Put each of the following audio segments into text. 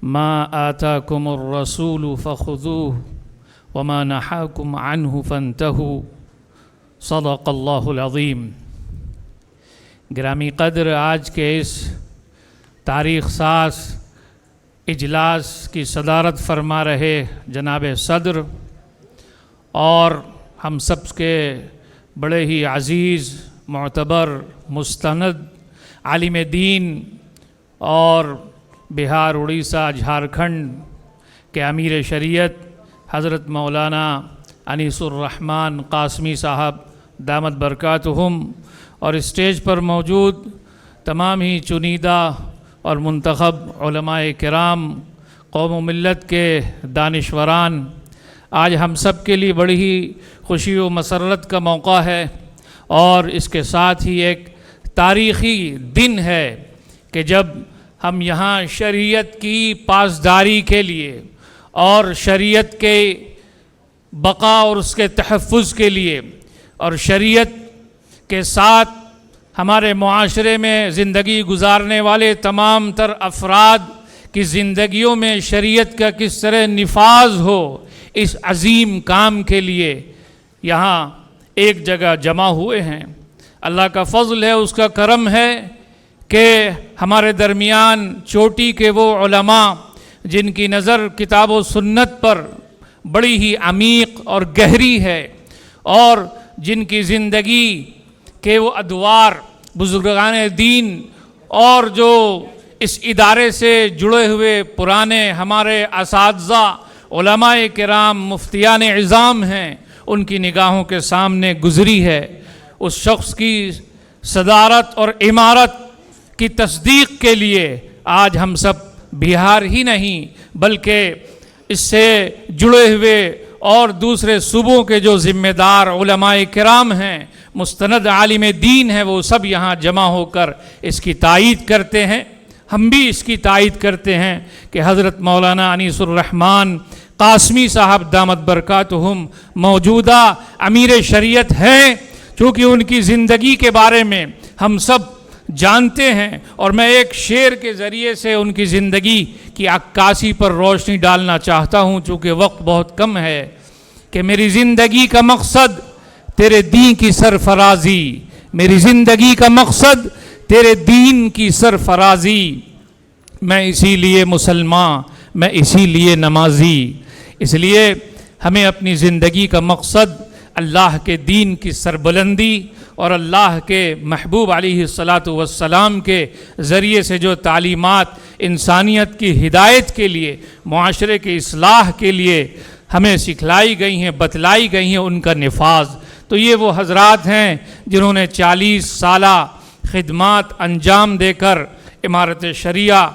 ما آتاکم الرسول فخذوه وما نہاکم عنہ فانتہوا صدق اللہ العظیم۔ گرامی قدر، آج کے اس تاریخ ساز اجلاس کی صدارت فرما رہے جناب صدر اور ہم سب کے بڑے ہی عزیز، معتبر، مستند عالم دین اور بہار، اڑیسہ، جھارکھنڈ کے امیر شریعت حضرت مولانا انیس الرحمن قاسمی صاحب دامت برکاتہم، اور اسٹیج پر موجود تمام ہی چنیدہ اور منتخب علماء کرام، قوم و ملت کے دانشوران، آج ہم سب کے لیے بڑی ہی خوشی و مسرت کا موقع ہے، اور اس کے ساتھ ہی ایک تاریخی دن ہے کہ جب ہم یہاں شریعت کی پاسداری کے لیے اور شریعت کے بقا اور اس کے تحفظ کے لیے اور شریعت کے ساتھ ہمارے معاشرے میں زندگی گزارنے والے تمام تر افراد کی زندگیوں میں شریعت کا کس طرح نفاذ ہو، اس عظیم کام کے لیے یہاں ایک جگہ جمع ہوئے ہیں۔ اللہ کا فضل ہے، اس کا کرم ہے کہ ہمارے درمیان چوٹی کے وہ علماء جن کی نظر کتاب و سنت پر بڑی ہی عمیق اور گہری ہے، اور جن کی زندگی کہ وہ ادوار بزرگان دین اور جو اس ادارے سے جڑے ہوئے پرانے ہمارے اساتذہ علماء کرام مفتیان عظام ہیں، ان کی نگاہوں کے سامنے گزری ہے۔ اس شخص کی صدارت اور عمارت کی تصدیق کے لیے آج ہم سب بہار ہی نہیں بلکہ اس سے جڑے ہوئے اور دوسرے صوبوں کے جو ذمہ دار علماء کرام ہیں، مستند عالم دین ہیں، وہ سب یہاں جمع ہو کر اس کی تائید کرتے ہیں۔ ہم بھی اس کی تائید کرتے ہیں کہ حضرت مولانا انیس الرحمن قاسمی صاحب دامت برکاتہم موجودہ امیر شریعت ہیں، چونکہ ان کی زندگی کے بارے میں ہم سب جانتے ہیں، اور میں ایک شعر کے ذریعے سے ان کی زندگی کی عکاسی پر روشنی ڈالنا چاہتا ہوں، چونکہ وقت بہت کم ہے، کہ میری زندگی کا مقصد تیرے دین کی سرفرازی، میری زندگی کا مقصد تیرے دین کی سرفرازی، میں اسی لیے مسلمان، میں اسی لیے نمازی۔ اس لیے ہمیں اپنی زندگی کا مقصد اللہ کے دین کی سربلندی اور اللہ کے محبوب علیہ الصلاۃ والسلام کے ذریعے سے جو تعلیمات انسانیت کی ہدایت کے لیے، معاشرے کی اصلاح کے لیے ہمیں سکھلائی گئی ہیں، بتلائی گئی ہیں، ان کا نفاذ۔ تو یہ وہ حضرات ہیں جنہوں نے 40 سالہ خدمات انجام دے کر عمارت شریعہ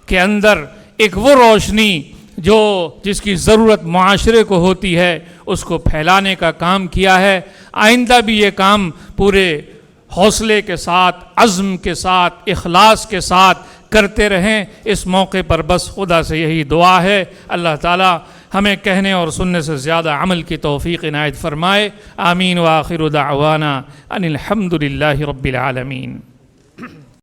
کے اندر ایک وہ روشنی جو جس کی ضرورت معاشرے کو ہوتی ہے، اس کو پھیلانے کا کام کیا ہے۔ آئندہ بھی یہ کام پورے حوصلے کے ساتھ، عزم کے ساتھ، اخلاص کے ساتھ کرتے رہیں۔ اس موقع پر بس خدا سے یہی دعا ہے، اللہ تعالیٰ ہمیں کہنے اور سننے سے زیادہ عمل کی توفیق عنایت فرمائے۔ آمین، وآخر دعوانا ان الحمد للہ رب العالمین۔